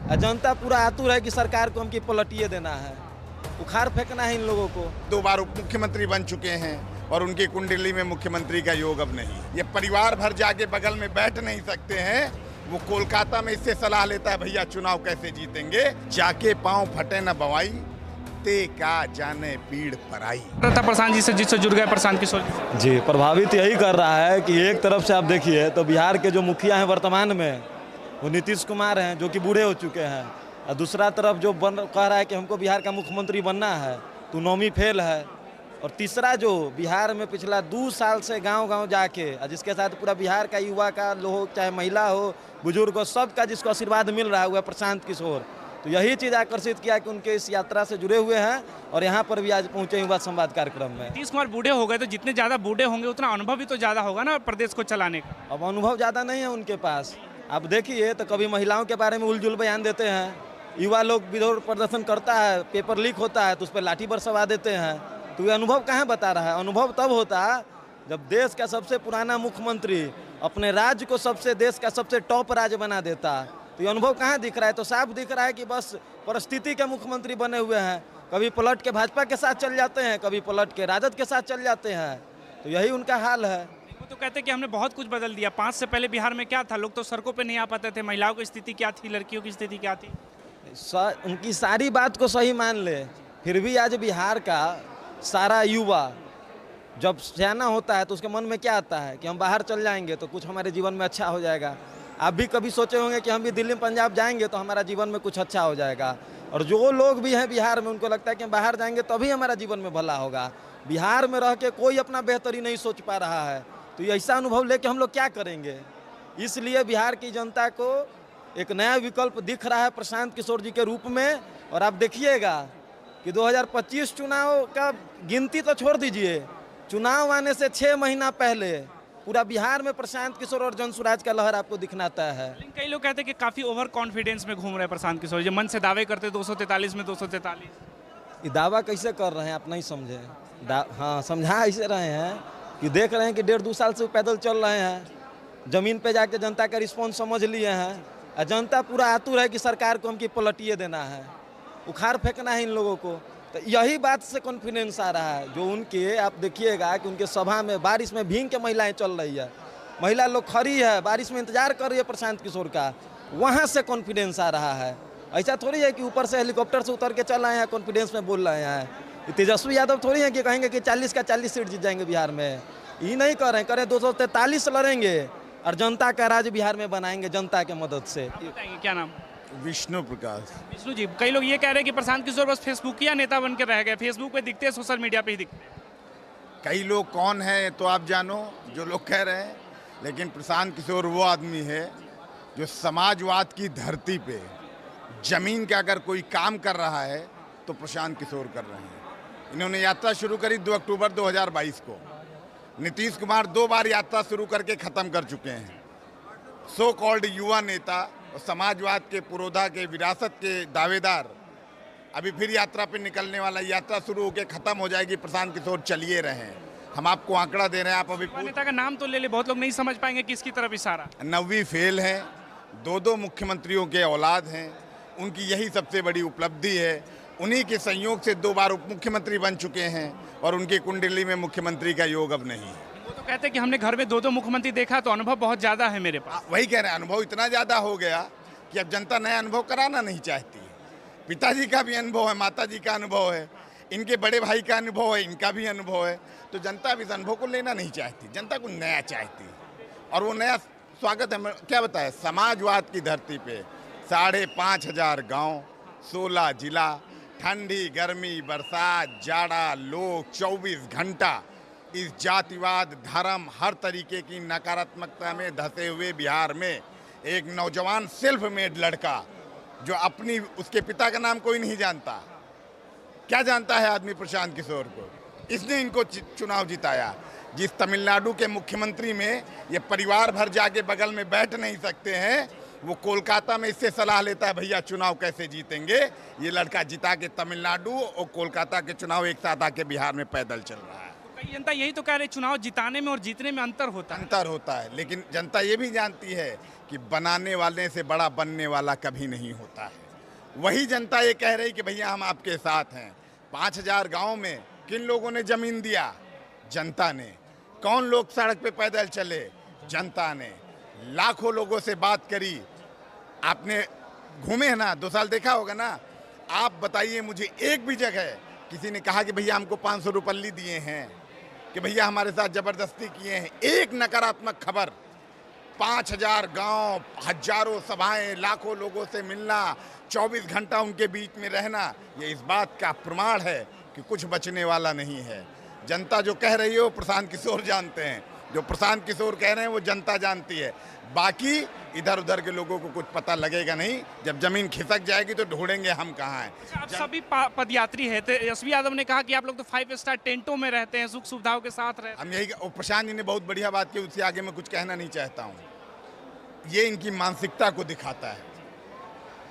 जनता पूरा आतुर है कि सरकार को हमकी पलटिए देना है, उखाड़ फेंकना है इन लोगों को। 2 बार उप मुख्यमंत्री बन चुके हैं और उनकी कुंडली में मुख्यमंत्री का योग अब नहीं। ये परिवार भर जाके बगल में बैठ नहीं सकते हैं। वो कोलकाता में इससे सलाह लेता है, भैया चुनाव कैसे जीतेंगे, जाके पांव फटे न बवाई, ते का जाने पीड़ पराई। प्रशांत जी से जिससे जुड़ गए प्रशांत किशोर जी, प्रभावित यही कर रहा है कि एक तरफ से आप देखिए तो बिहार के जो मुखिया हैं वर्तमान में वो नीतीश कुमार हैं, जो कि बूढ़े हो चुके हैं, और दूसरा तरफ जो कह रहा है कि हमको बिहार का मुख्यमंत्री बनना है तो नौवीं फेल है, और तीसरा जो बिहार में पिछला 2 साल से गांव-गांव जाके जिसके साथ पूरा बिहार का युवा का लोग, चाहे महिला हो बुजुर्ग हो, सबका जिसको आशीर्वाद मिल रहा है वो है प्रशांत किशोर। तो यही चीज़ आकर्षित किया कि उनके इस यात्रा से जुड़े हुए हैं और यहाँ पर भी आज पहुँचे युवा संवाद कार्यक्रम में। नीतीश कुमार बूढ़े हो गए तो जितने ज़्यादा बूढ़े होंगे उतना अनुभव भी तो ज़्यादा होगा ना प्रदेश को चलाने का। अब अनुभव ज़्यादा नहीं है उनके पास। आप देखिए तो कभी महिलाओं के बारे में उलझुल बयान देते हैं, युवा लोग विरोध प्रदर्शन करता है, पेपर लीक होता है तो उस पर लाठी बरसवा देते हैं। तो ये अनुभव कहाँ बता रहा है? अनुभव तब होता जब देश का सबसे पुराना मुख्यमंत्री अपने राज्य को देश का सबसे टॉप राज्य बना देता। तो ये अनुभव कहाँ दिख रहा है? तो साफ दिख रहा है कि बस परिस्थिति के मुख्यमंत्री बने हुए हैं। कभी पलट के भाजपा के साथ चल जाते हैं, कभी पलट के राजद के साथ चल जाते हैं। तो यही उनका हाल है। वो तो कहते हैं कि हमने बहुत कुछ बदल दिया। 5 से पहले बिहार में क्या था? लोग तो सड़कों पे नहीं आ पाते थे। महिलाओं की स्थिति क्या थी, लड़कियों की स्थिति क्या थी? उनकी सारी बात को सही मान ले, फिर भी आज बिहार का सारा युवा जब सियाना होता है तो उसके मन में क्या आता है कि हम बाहर चल जाएंगे तो कुछ हमारे जीवन में अच्छा हो जाएगा। आप भी कभी सोचे होंगे कि हम भी दिल्ली पंजाब जाएंगे तो हमारा जीवन में कुछ अच्छा हो जाएगा। और जो लोग भी हैं बिहार में उनको लगता है कि हम बाहर जाएंगे तभी हमारा जीवन में भला होगा। बिहार में रह के कोई अपना बेहतरी नहीं सोच पा रहा है। तो ऐसा अनुभव लेके हम लोग क्या करेंगे? इसलिए बिहार की जनता को एक नया विकल्प दिख रहा है प्रशांत किशोर जी के रूप में। और आप देखिएगा कि 2025 चुनाव का गिनती तो छोड़ दीजिए, चुनाव आने से 6 महीना पहले पूरा बिहार में प्रशांत किशोर और जनसुराज का लहर आपको दिखनाता है। लेकिन कई लोग कहते हैं कि काफ़ी ओवर कॉन्फिडेंस में घूम रहे हैं प्रशांत किशोर जी, मन से दावे करते 243 में 243। ये दावा कैसे कर रहे हैं आप नहीं समझे? हाँ, समझा ऐसे रहे हैं कि देख रहे हैं कि 1.5-2 साल से पैदल चल रहे हैं, ज़मीन पे जाके जनता का रिस्पॉन्स समझ लिए हैं, और जनता पूरा आतुर है कि सरकार को हमकी पलटिए देना है, उखाड़ फेंकना है इन लोगों को। तो यही बात से कॉन्फिडेंस आ रहा है। जो उनके आप देखिएगा कि उनके सभा में बारिश में भींग के महिलाएं चल रही है, महिला लोग खड़ी है, बारिश में इंतजार कर रही है प्रशांत किशोर का, वहाँ से कॉन्फिडेंस आ रहा है। ऐसा थोड़ी है कि ऊपर से हेलीकॉप्टर से उतर के चल आए हैं कॉन्फिडेंस में बोल रहे हैं। तेजस्वी यादव थोड़ी है कि कहेंगे कि 40 का 40 सीट जीत जाएंगे बिहार में। ये नहीं कर रहे हैं, करें 243 लड़ेंगे और जनता का राज बिहार में बनाएंगे जनता के मदद से। क्या नाम? विष्णु प्रकाश। विष्णु जी, कई लोग ये कह रहे हैं कि प्रशांत किशोर बस फेसबुकिया नेता बन के रह गए, फेसबुक पे दिखते हैं, सोशल मीडिया पे ही दिखते हैं। कई लोग कौन है तो आप जानो जो लोग कह रहे हैं, लेकिन प्रशांत किशोर वो आदमी है जो समाजवाद की धरती पे जमीन का अगर कोई काम कर रहा है तो प्रशांत किशोर कर रहे हैं। इन्होंने यात्रा शुरू करी 2 अक्टूबर 2022 को। नीतीश कुमार 2 बार यात्रा शुरू करके ख़त्म कर चुके हैं। सो कॉल्ड युवा नेता और समाजवाद के पुरोधा के विरासत के दावेदार अभी फिर यात्रा पे निकलने वाला। यात्रा शुरू होकर ख़त्म हो जाएगी, प्रशांत किशोर चलिए रहे हैं। हम आपको आंकड़ा दे रहे हैं, आप अभी नेता का नाम तो ले ले, बहुत लोग नहीं समझ पाएंगे किसकी तरफ इशारा। 9वीं फेल है, 2 मुख्यमंत्रियों के औलाद हैं, उनकी यही सबसे बड़ी उपलब्धि है। उन्हीं के संयोग से 2 बार उप मुख्यमंत्री बन चुके हैं और उनकी कुंडली में मुख्यमंत्री का योग अब नहीं है। वो तो कहते हैं कि हमने घर में 2 मुख्यमंत्री देखा तो अनुभव बहुत ज़्यादा है मेरे पास। वही कह रहे हैं, अनुभव इतना ज़्यादा हो गया कि अब जनता नया अनुभव कराना नहीं चाहती है। पिताजी का भी अनुभव है, माताजी का अनुभव है, इनके बड़े भाई का अनुभव है, इनका भी अनुभव है। तो जनता अब इस अनुभव को लेना नहीं चाहती, जनता को नया चाहती है। और वो नया स्वागत है, क्या बताए, समाजवाद की धरती पे 5,500 गाँव, 16 जिला, ठंडी गर्मी बरसात जाड़ा लोग 24 घंटा इस जातिवाद धर्म हर तरीके की नकारात्मकता में धंसे हुए बिहार में एक नौजवान सेल्फ मेड लड़का जो अपनी उसके पिता का नाम कोई नहीं जानता, क्या जानता है आदमी प्रशांत किशोर को, इसने इनको चुनाव जिताया। जिस तमिलनाडु के मुख्यमंत्री में ये परिवार भर जाके बगल में बैठ नहीं सकते हैं, वो कोलकाता में इससे सलाह लेता है, भैया चुनाव कैसे जीतेंगे। ये लड़का जिता के तमिलनाडु और कोलकाता के चुनाव एक साथ आके बिहार में पैदल चल रहा है। कई जनता यही तो कह रही चुनाव जिताने में और जीतने में अंतर होता है। अंतर होता है, लेकिन जनता ये भी जानती है कि बनाने वाले से बड़ा बनने वाला कभी नहीं होता है। वही जनता ये कह रही कि भैया हम आपके साथ हैं। 5000 गांव में किन लोगों ने जमीन दिया? जनता ने। कौन लोग सड़क पे पैदल चले? जनता ने। लाखों लोगों से बात करी। आपने घूमे है ना, 2 साल देखा होगा ना। आप बताइए मुझे एक भी जगह किसी ने कहा कि भैया हमको 500 रुपये दिए हैं, कि भैया हमारे साथ जबरदस्ती किए हैं? एक नकारात्मक खबर। 5000 गांव, हजारों सभाएं, लाखों लोगों से मिलना, 24 घंटा उनके बीच में रहना, ये इस बात का प्रमाण है कि कुछ बचने वाला नहीं है। जनता जो कह रही है वो प्रशांत किशोर जानते हैं, जो प्रशांत किशोर कह रहे हैं वो जनता जानती है। बाकी इधर उधर के लोगों को कुछ पता लगेगा नहीं। जब जमीन खिसक जाएगी तो ढूंढेंगे हम कहाँ हैं। आप सभी पदयात्री हैं, तेजस्वी यादव ने कहा कि आप लोग तो 5 स्टार टेंटों में रहते हैं, सुख सुविधाओं के साथ रहते हैं। हम यही, प्रशांत जी ने बहुत बढ़िया बात की, उससे आगे मैं कुछ कहना नहीं चाहता हूँ। ये इनकी मानसिकता को दिखाता है।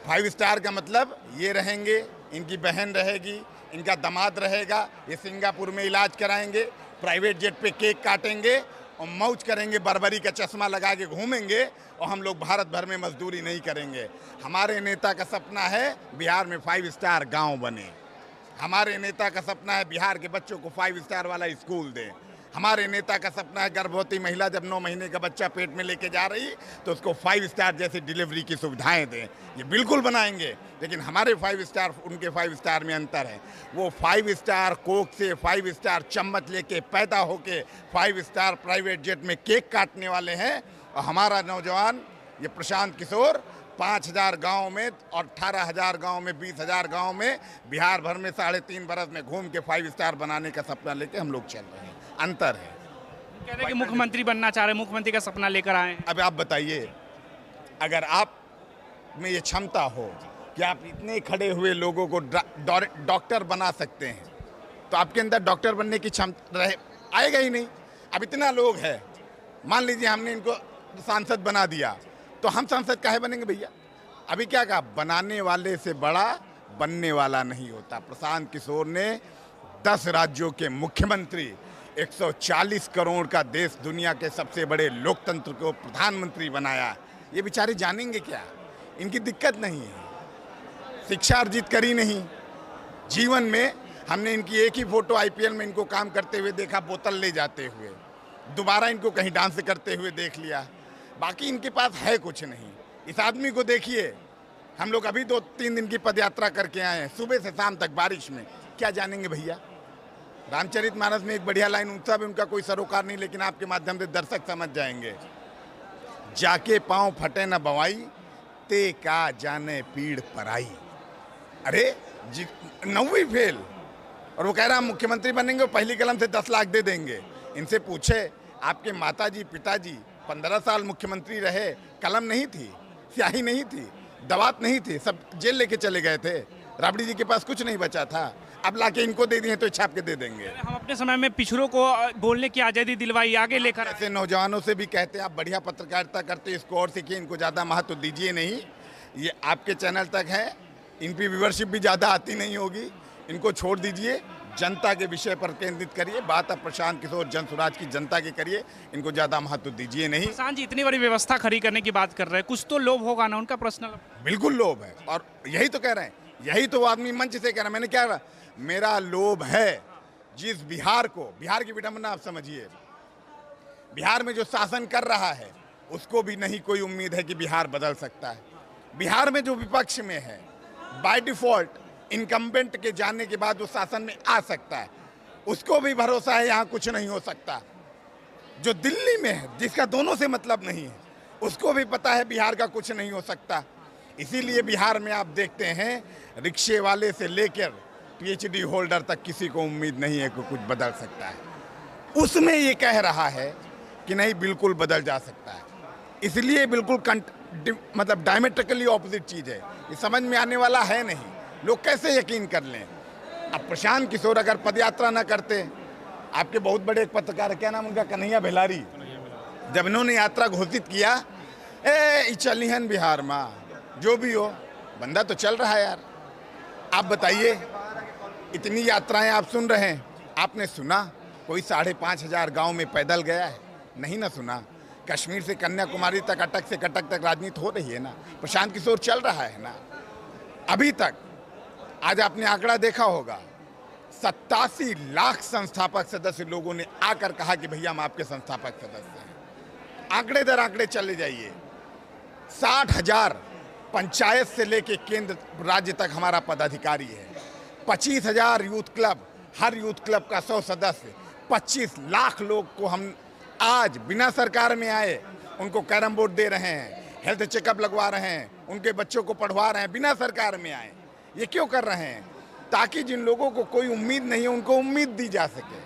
5 स्टार का मतलब ये रहेंगे, इनकी बहन रहेगी, इनका दामाद रहेगा, ये सिंगापुर में इलाज कराएंगे, प्राइवेट जेट पे केक काटेंगे और मौज करेंगे, बर्बरी का चश्मा लगा के घूमेंगे, और हम लोग भारत भर में मजदूरी नहीं करेंगे। हमारे नेता का सपना है बिहार में 5 स्टार गांव बने। हमारे नेता का सपना है बिहार के बच्चों को 5 स्टार वाला स्कूल दें। हमारे नेता का सपना है गर्भवती महिला जब 9 महीने का बच्चा पेट में लेके जा रही तो उसको 5 स्टार जैसी डिलीवरी की सुविधाएं दें। ये बिल्कुल बनाएंगे, लेकिन हमारे 5 स्टार उनके 5 स्टार में अंतर है। वो 5 स्टार कोक से 5 स्टार चम्मच लेके पैदा होके 5 स्टार प्राइवेट जेट में केक काटने वाले हैं, और हमारा नौजवान ये प्रशांत किशोर 5000 गाँव में और 18000 गाँव में, 20000 गाँव में, बिहार भर में 3.5 बरस में घूम के 5 स्टार बनाने का सपना लेके हम लोग चल रहे हैं। अंतर है। कह रहे हैं कि मुख्यमंत्री बनना चाह रहे हैं, मुख्यमंत्री का सपना लेकर आए हैं। अब आप बताइए, अगर आप में ये क्षमता हो कि आप इतने खड़े हुए लोगों को डॉक्टर बना सकते हैं, तो आपके अंदर डॉक्टर बनने की क्षमता आएगा ही नहीं। अब इतना लोग है, मान लीजिए हमने इनको सांसद बना दिया, तो हम सांसद काहे बनेंगे भैया? अभी क्या कहा, बनाने वाले से बड़ा बनने वाला नहीं होता। प्रशांत किशोर ने 10 राज्यों के मुख्यमंत्री, 140 करोड़ का देश, दुनिया के सबसे बड़े लोकतंत्र को प्रधानमंत्री बनाया। ये बेचारे जानेंगे क्या? इनकी दिक्कत नहीं है, शिक्षा अर्जित करी नहीं। जीवन में हमने इनकी एक ही फोटो आईपीएल में इनको काम करते हुए देखा, बोतल ले जाते हुए। दोबारा इनको कहीं डांस करते हुए देख लिया। बाकी इनके पास है कुछ नहीं। इस आदमी को देखिए, हम लोग अभी 2-3 दिन की पदयात्रा करके आए हैं, सुबह से शाम तक बारिश में। क्या जानेंगे भैया? रामचरितमानस में एक बढ़िया लाइन, उनका भी उनका कोई सरोकार नहीं, लेकिन आपके माध्यम से दर्शक समझ जाएंगे। जाके पांव फटे न बवाई, ते का जाने पीड़ पराई। अरे 9वीं फेल, और वो कह रहा हम मुख्यमंत्री बनेंगे, पहली कलम से 10 लाख दे देंगे। इनसे पूछे, आपके माताजी पिताजी 15 साल मुख्यमंत्री रहे, कलम नहीं थी, स्याही नहीं थी, दवात नहीं थी, सब जेल लेके चले गए थे। राबड़ी जी के पास कुछ नहीं बचा था। अब लाके इनको दे दिए तो छाप के दे देंगे। हम अपने समय में पिछड़ों को बोलने की आज़ादी दिलवाई, आगे लेकर ऐसे नौजवानों से भी कहते हैं आप बढ़िया पत्रकारिता करते, इसको और सीखिए, इनको ज़्यादा महत्व दीजिए नहीं। ये आपके चैनल तक है, इन पर व्यूवरशिप भी ज़्यादा आती नहीं होगी, इनको छोड़ दीजिए। जनता के विषय पर केंद्रित करिए। बात अब प्रशांत किशोर जन स्वराज की जनता की करिए, इनको ज़्यादा महत्व दीजिए नहीं। प्रशांत जी इतनी बड़ी व्यवस्था खड़ी करने की बात कर रहे हैं, कुछ तो लोभ होगा ना उनका पर्सनल? बिल्कुल लोभ है, और यही तो कह रहे हैं, यही तो वो आदमी मंच से कह रहा है। मैंने क्या कहा, मेरा लोभ है जिस बिहार को, बिहार की विडंबना आप समझिए, बिहार में जो शासन कर रहा है उसको भी नहीं कोई उम्मीद है कि बिहार बदल सकता है। बिहार में जो विपक्ष में है, बाय डिफॉल्ट इनकम्बेंट के जाने के बाद वो शासन में आ सकता है, उसको भी भरोसा है यहाँ कुछ नहीं हो सकता। जो दिल्ली में है, जिसका दोनों से मतलब नहीं है, उसको भी पता है बिहार का कुछ नहीं हो सकता। इसीलिए बिहार में आप देखते हैं, रिक्शे वाले से लेकर पीएचडी होल्डर तक किसी को उम्मीद नहीं है कि कुछ बदल सकता है। उसमें ये कह रहा है कि नहीं, बिल्कुल बदल जा सकता है। इसलिए बिल्कुल मतलब डायमेट्रिकली ऑपोजिट चीज़ है, ये समझ में आने वाला है नहीं। लोग कैसे यकीन कर लें? अब प्रशांत किशोर अगर पदयात्रा ना करते, आपके बहुत बड़े एक पत्रकार, क्या नाम उनका, कन्हैया बेलारी, जब इन्होंने यात्रा घोषित किया, चलिहन बिहार में, जो भी हो, बंदा तो चल रहा है यार। आप बताइए, इतनी यात्राएं आप सुन रहे हैं, आपने सुना कोई 5,500 गांव में पैदल गया है? नहीं ना सुना। कश्मीर से कन्याकुमारी तक, अटक से कटक तक राजनीति हो रही है ना, प्रशांत किशोर चल रहा है ना। अभी तक आज आपने आंकड़ा देखा होगा, 87 लाख संस्थापक सदस्य लोगों ने आकर कहा कि भैया हम आपके संस्थापक सदस्य हैं। आंकड़े दर आंकड़े चले जाइए, 60,000 पंचायत से लेके केंद्र राज्य तक हमारा पदाधिकारी है, 25,000 यूथ क्लब, हर यूथ क्लब का 100 सदस्य, 25 लाख लोग को हम आज बिना सरकार में आए उनको कैरम बोर्ड दे रहे हैं, हेल्थ चेकअप लगवा रहे हैं, उनके बच्चों को पढ़वा रहे हैं बिना सरकार में आए। ये क्यों कर रहे हैं? ताकि जिन लोगों को कोई उम्मीद नहीं है उनको उम्मीद दी जा सके।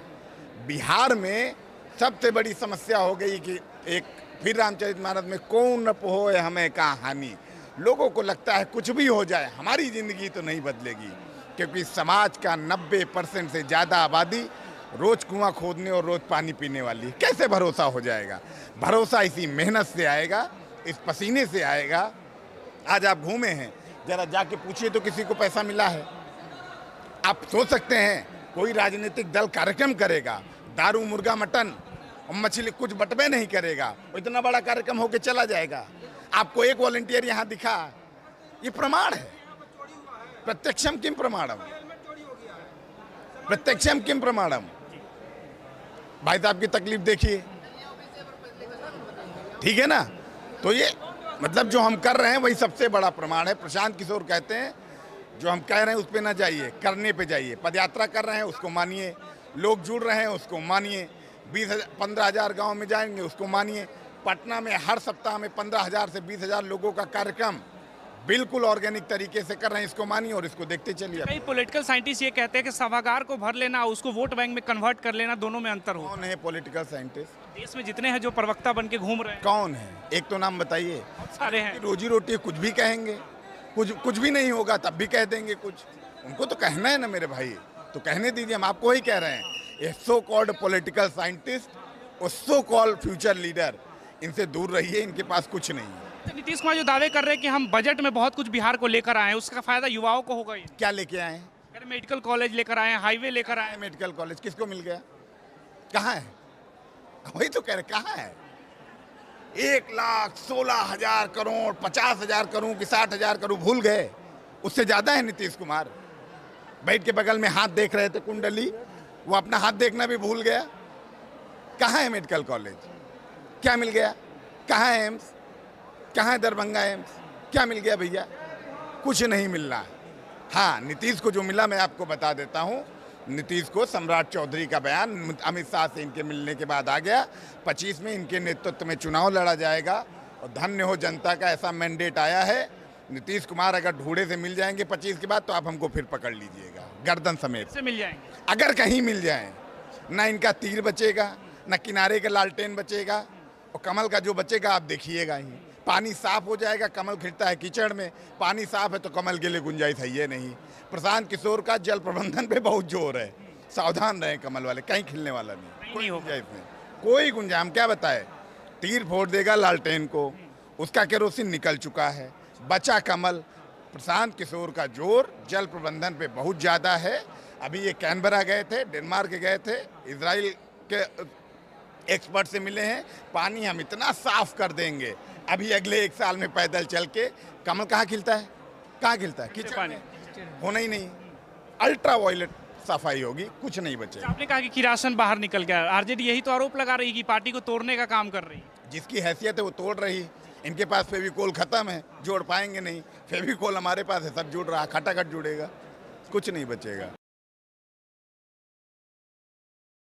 बिहार में सबसे बड़ी समस्या हो गई कि एक फिर रामचरितमानस में कौन न पोए हमें कहानी। लोगों को लगता है कुछ भी हो जाए हमारी ज़िंदगी तो नहीं बदलेगी, क्योंकि समाज का 90% से ज़्यादा आबादी रोज़ कुआं खोदने और रोज़ पानी पीने वाली है। कैसे भरोसा हो जाएगा? भरोसा इसी मेहनत से आएगा, इस पसीने से आएगा। आज आप घूमे हैं, जरा जाके पूछिए तो किसी को पैसा मिला है? आप सोच सकते हैं कोई राजनीतिक दल कार्यक्रम करेगा, दारू मुर्गा मटन और मछली कुछ बटवे नहीं करेगा, इतना बड़ा कार्यक्रम होके चला जाएगा। आपको एक वॉलंटियर यहाँ दिखा, ये प्रमाण है। प्रत्यक्षम किम प्रमाणम, प्रत्यक्षम किम प्रमाणम। भाई साहब की तकलीफ देखिए, ठीक है ना। तो ये मतलब जो हम कर रहे हैं वही सबसे बड़ा प्रमाण है। प्रशांत किशोर कहते हैं जो हम कह रहे हैं उस पे ना जाइए, करने पे जाइए। पदयात्रा कर रहे हैं उसको मानिए, लोग जुड़ रहे हैं उसको मानिए, 15,000 गांव में जाएंगे उसको मानिए। पटना में हर सप्ताह में 15,000 से 20,000 लोगों का कार्यक्रम बिल्कुल ऑर्गेनिक तरीके से कर रहे हैं, इसको मानिए और इसको देखते चलिए। कई पॉलिटिकल साइंटिस्ट ये कहते हैं कि सभागार को भर लेना, उसको वोट बैंक में कन्वर्ट कर लेना, दोनों में अंतर हो। कौन है पॉलिटिकल साइंटिस्ट? देश में जितने हैं जो प्रवक्ता बन के घूम रहे हैं, कौन है? एक तो नाम बताइए। सारे हैं। रोजी रोटी कुछ भी कहेंगे, कुछ भी नहीं होगा तब भी कह देंगे कुछ। उनको तो कहना है ना मेरे भाई, तो कहने दीजिए। हम आपको ही कह रहे हैं, ये सो कॉल्ड पॉलिटिकल साइंटिस्ट और सो कॉल्ड फ्यूचर लीडर, इनसे दूर रहिए, इनके पास कुछ नहीं है। तो नीतीश कुमार जो दावे कर रहे हैं कि हम बजट में बहुत कुछ बिहार को लेकर आए हैं, उसका फायदा युवाओं को होगा। क्या लेके आए हैं? अरे मेडिकल कॉलेज लेकर आए हैं, हाईवे लेकर आए हैं। मेडिकल कॉलेज किसको मिल गया? कहाँ है? वही तो कह रहे, कहाँ है? 1,16,000 करोड़, 50,000 करोड़ कि 60,000 करोड़ भूल गए? उससे ज्यादा है नीतीश कुमार। बैठ के बगल में हाथ देख रहे थे कुंडली, वो अपना हाथ देखना भी भूल गया। कहाँ है मेडिकल कॉलेज? क्या मिल गया? कहाँ है एम्स? कहाँ है दरभंगा एम्स? क्या मिल गया भैया? कुछ नहीं मिल रहा। हाँ, नीतीश को जो मिला मैं आपको बता देता हूँ। नीतीश को सम्राट चौधरी का बयान अमित शाह से इनके मिलने के बाद आ गया। 25 में इनके नेतृत्व में चुनाव लड़ा जाएगा और धन्य हो जनता का ऐसा मैंडेट आया है। नीतीश कुमार अगर ढूढ़े से मिल जाएंगे 25 के बाद तो आप हमको फिर पकड़ लीजिएगा गर्दन समेत। से मिल जाएंगे अगर कहीं मिल जाए, ना इनका तीर बचेगा, ना किनारे का लालटेन बचेगा, और कमल का जो बचेगा आप देखिएगा ही। पानी साफ हो जाएगा, कमल खिलता है कीचड़ में, पानी साफ है तो कमल के लिए गुंजाइश है ये नहीं। प्रशांत किशोर का जल प्रबंधन पे बहुत जोर है, सावधान रहे कमल वाले, कहीं खिलने वाला नहीं, कोई गुंजाइश नहीं, कोई गुंजाइश। हम क्या बताए, तीर फोड़ देगा लालटेन को, उसका केरोसिन निकल चुका है, बचा कमल। प्रशांत किशोर का जोर जल प्रबंधन पे बहुत ज़्यादा है। अभी ये कैनबरा गए थे, डेनमार्क गए थे, इजराइल के एक्सपर्ट से मिले हैं। पानी हम इतना साफ कर देंगे अभी अगले 1 साल में पैदल चल के। कमल कहाँ खिलता है? कहाँ खिलता है? कीचड़ में होना ही नहीं। अल्ट्रा वायलेट सफाई होगी, कुछ नहीं बचेगा। आपने कहा कि किरासन बाहर निकल गया, आरजेडी यही तो आरोप लगा रही है कि पार्टी को तोड़ने का काम कर रही है। जिसकी हैसियत है वो तोड़ रही। इनके पास फेविकोल खत्म है, जोड़ पाएंगे नहीं। फेविकोल हमारे पास है, सब जुड़ रहा, खटाखट जुड़ेगा, कुछ नहीं बचेगा।